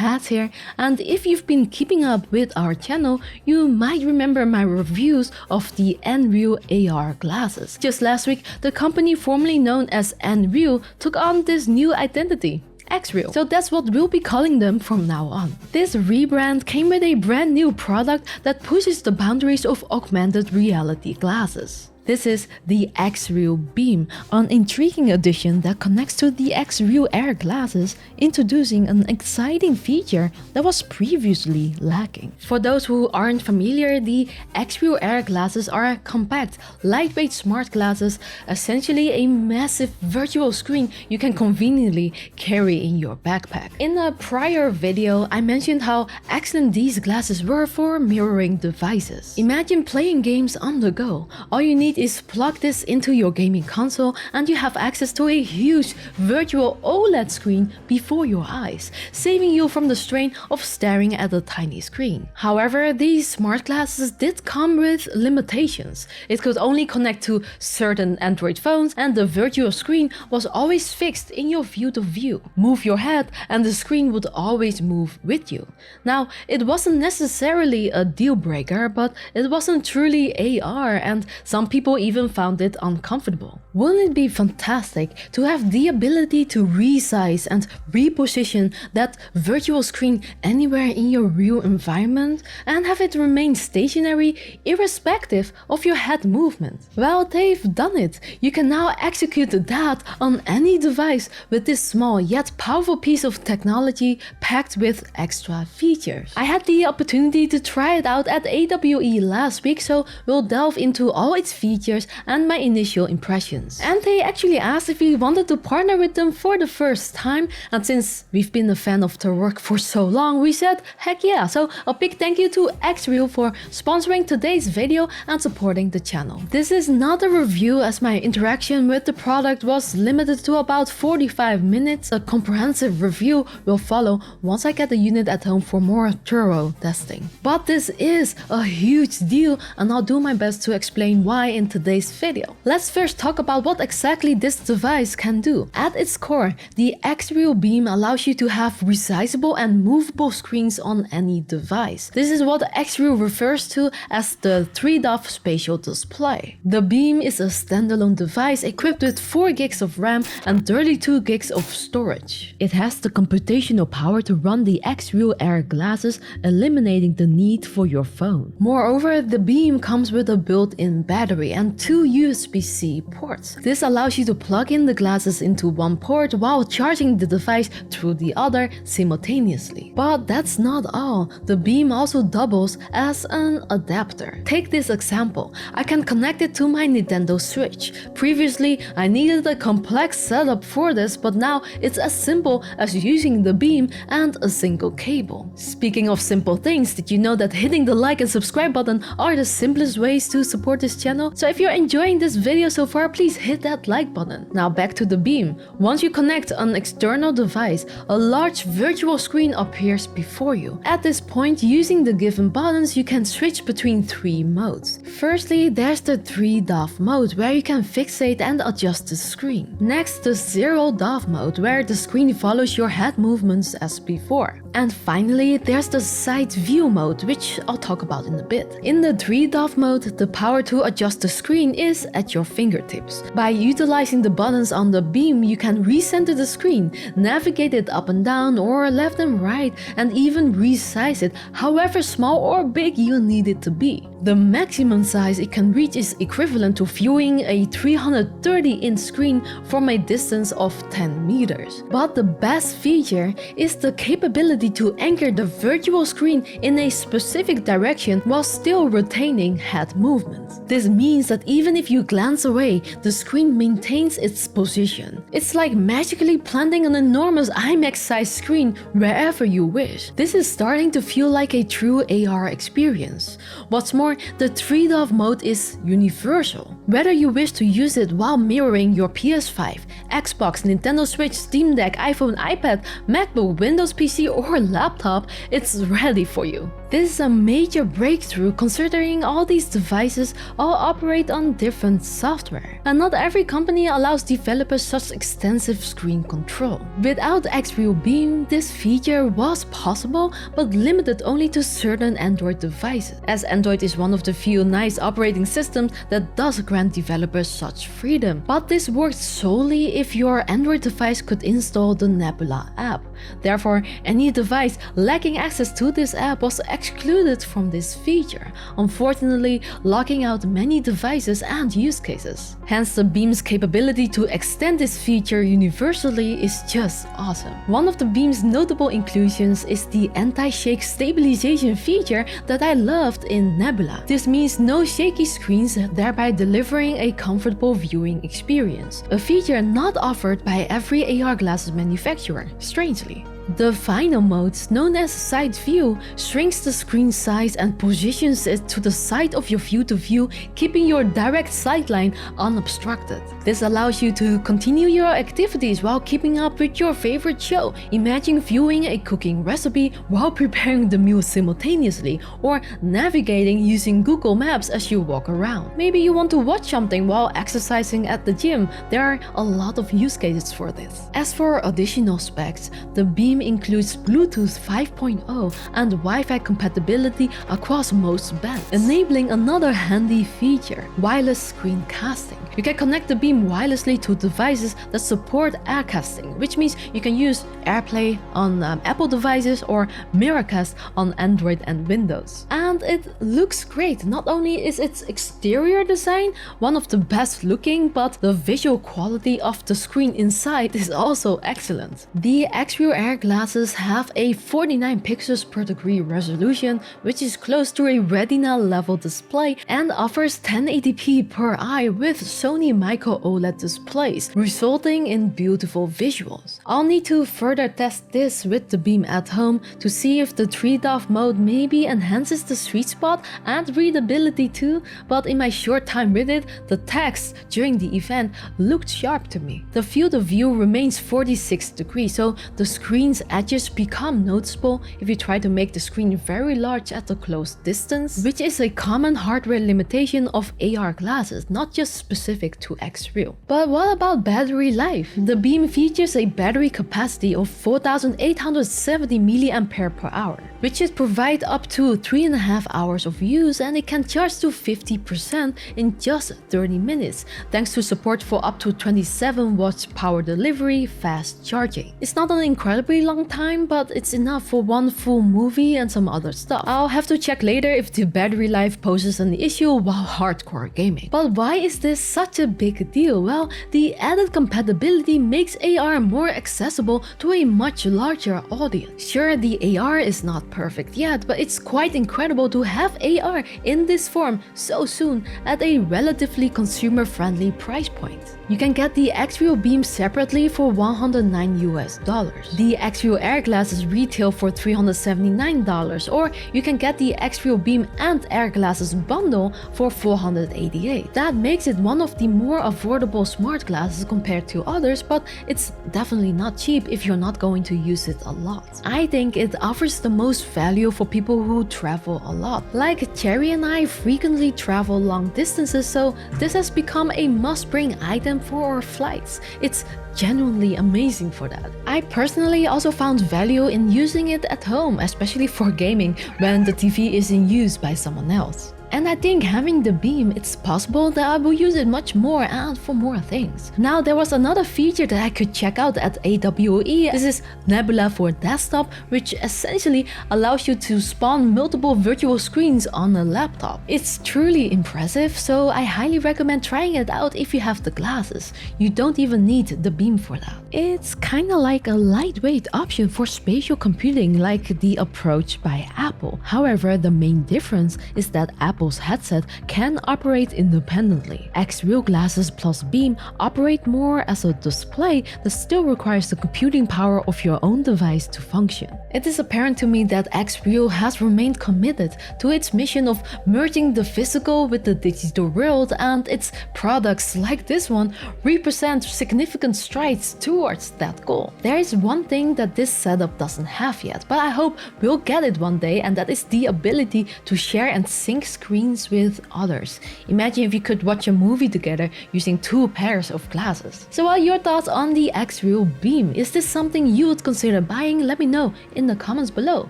Cas here, and if you've been keeping up with our channel, you might remember my reviews of the Unreal AR glasses. Just last week, the company formerly known as Unreal took on this new identity, XREAL. So that's what we'll be calling them from now on. This rebrand came with a brand new product that pushes the boundaries of augmented reality glasses. This is the XREAL Beam, an intriguing addition that connects to the XREAL Air glasses, introducing an exciting feature that was previously lacking. For those who aren't familiar, the XREAL Air glasses are compact, lightweight smart glasses, essentially a massive virtual screen you can conveniently carry in your backpack. In a prior video, I mentioned how excellent these glasses were for mirroring devices. Imagine playing games on the go. All you need is plug this into your gaming console and you have access to a huge virtual OLED screen before your eyes, saving you from the strain of staring at a tiny screen. However, these smart glasses did come with limitations. It could only connect to certain Android phones and the virtual screen was always fixed in your field of view. Move your head and the screen would always move with you. Now, it wasn't necessarily a deal breaker, but it wasn't truly AR and some people even found it uncomfortable. Wouldn't it be fantastic to have the ability to resize and reposition that virtual screen anywhere in your real environment and have it remain stationary irrespective of your head movement? Well, they've done it. You can now execute that on any device with this small yet powerful piece of technology packed with extra features. I had the opportunity to try it out at AWE last week, so we'll delve into all its features and my initial impressions. And they actually asked if we wanted to partner with them for the first time, and since we've been a fan of their work for so long, we said heck yeah. So a big thank you to XREAL for sponsoring today's video and supporting the channel. This is not a review as my interaction with the product was limited to about 45 minutes. A comprehensive review will follow once I get the unit at home for more thorough testing. But this is a huge deal and I'll do my best to explain why in today's video. Let's first talk about what exactly this device can do. At its core, the XREAL Beam allows you to have resizable and movable screens on any device. This is what XREAL refers to as the 3DoF spatial display. The Beam is a standalone device equipped with 4 gigs of RAM and 32 gigs of storage. It has the computational power to run the XREAL Air glasses, eliminating the need for your phone. Moreover, the Beam comes with a built-in battery and 2 USB-C ports. This allows you to plug in the glasses into one port while charging the device through the other simultaneously. But that's not all. The Beam also doubles as an adapter. Take this example. I can connect it to my Nintendo Switch. Previously, I needed a complex setup for this, but now it's as simple as using the Beam and a single cable. Speaking of simple things, did you know that hitting the like and subscribe button are the simplest ways to support this channel? So if you're enjoying this video so far, please hit that like button. Now back to the Beam. Once you connect an external device, a large virtual screen appears before you. At this point, using the given buttons, you can switch between 3 modes. Firstly, there's the 3DoF mode where you can fixate and adjust the screen. Next, the 0DoF mode where the screen follows your head movements as before. And finally, there's the side view mode, which I'll talk about in a bit. In the 3DoF mode, the power to adjust the screen is at your fingertips. By utilizing the buttons on the Beam, you can recenter the screen, navigate it up and down or left and right, and even resize it however small or big you need it to be. The maximum size it can reach is equivalent to viewing a 330-inch screen from a distance of 10 meters. But the best feature is the capability to anchor the virtual screen in a specific direction while still retaining head movement. This means that even if you glance away, the screen maintains its position. It's like magically planting an enormous IMAX-sized screen wherever you wish. This is starting to feel like a true AR experience. What's more, the 3DoF mode is universal. Whether you wish to use it while mirroring your PS5, Xbox, Nintendo Switch, Steam Deck, iPhone, iPad, MacBook, Windows PC or laptop, it's ready for you. This is a major breakthrough considering all these devices all operate on different software, and not every company allows developers such extensive screen control. Without XREAL Beam, this feature was possible, but limited only to certain Android devices, as Android is one of the few nice operating systems that does grant developers such freedom. But this works solely if your Android device could install the Nebula app. Therefore, any device lacking access to this app was excluded from this feature, unfortunately locking out many devices and use cases. Hence, the Beam's capability to extend this feature universally is just awesome. One of the Beam's notable inclusions is the anti-shake stabilization feature that I loved in Nebula. This means no shaky screens, thereby delivering a comfortable viewing experience, a feature not offered by every AR glasses manufacturer, strangely. The final mode, known as side view, shrinks the screen size and positions it to the side of your field of view, keeping your direct sightline unobstructed. This allows you to continue your activities while keeping up with your favorite show. Imagine viewing a cooking recipe while preparing the meal simultaneously, or navigating using Google Maps as you walk around. Maybe you want to watch something while exercising at the gym. There are a lot of use cases for this. As for additional specs, the Beam includes Bluetooth 5.0 and Wi-Fi compatibility across most bands, enabling another handy feature, wireless screencasting. You can connect the Beam wirelessly to devices that support Aircasting, which means you can use AirPlay on Apple devices or Miracast on Android and Windows. And it looks great. Not only is its exterior design one of the best looking, but the visual quality of the screen inside is also excellent. The XREAL Air glasses have a 49 pixels per degree resolution, which is close to a Retina level display, and offers 1080p per eye with Sony micro OLED displays, resulting in beautiful visuals. I'll need to further test this with the Beam at home to see if the trade-off mode maybe enhances the sweet spot and readability too, but in my short time with it, the text during the event looked sharp to me. The field of view remains 46 degrees, so the screen's edges become noticeable if you try to make the screen very large at a close distance, which is a common hardware limitation of AR glasses, not just specific to XREAL. But what about battery life? The Beam features a battery capacity of 4870 mAh, which should provide up to 3.5 hours of use, and it can charge to 50% in just 30 minutes, thanks to support for up to 27 watts power delivery fast charging. It's not an incredibly long time, but it's enough for one full movie and some other stuff. I'll have to check later if the battery life poses an issue while hardcore gaming. But why is this such a big deal? Well, the added compatibility makes AR more accessible to a much larger audience. Sure, the AR is not perfect yet, but it's quite incredible to have AR in this form so soon at a relatively consumer-friendly price point. You can get the XREAL Beam separately for $109 US. The XREAL Air glasses retail for $379, or you can get the XREAL Beam and Air glasses bundle for $488. That makes it one of the more affordable smart glasses compared to others, but it's definitely not cheap if you're not going to use it a lot. I think it offers the most value for people who travel a lot. Like Chary and I frequently travel long distances, so this has become a must-bring item for our flights. It's genuinely amazing for that. I personally also found value in using it at home, especially for gaming when the TV is in use by someone else. And I think having the Beam, it's possible that I will use it much more and for more things. Now, there was another feature that I could check out at AWE. This is Nebula for desktop, which essentially allows you to spawn multiple virtual screens on a laptop. It's truly impressive, so I highly recommend trying it out if you have the glasses. You don't even need the Beam for that. It's kinda like a lightweight option for spatial computing, like the approach by Apple. However, the main difference is that Apple's headset can operate independently. XREAL glasses plus Beam operate more as a display that still requires the computing power of your own device to function. It is apparent to me that XREAL has remained committed to its mission of merging the physical with the digital world, and its products like this one represent significant strides towards that goal. There is one thing that this setup doesn't have yet, but I hope we'll get it one day, and that is the ability to share and sync screens with others. Imagine if you could watch a movie together using 2 pairs of glasses. So what are your thoughts on the XREAL Beam? Is this something you would consider buying? Let me know in the comments below.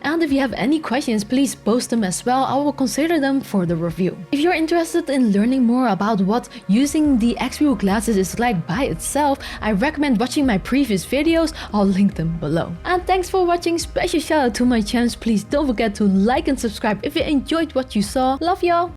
And if you have any questions, please post them as well. I will consider them for the review. If you're interested in learning more about what using the XREAL glasses is like by itself, I recommend watching my previous videos. I'll link them below. And thanks for watching. Special shout out to my channels. Please don't forget to like and subscribe if you enjoyed what you saw. Love y'all.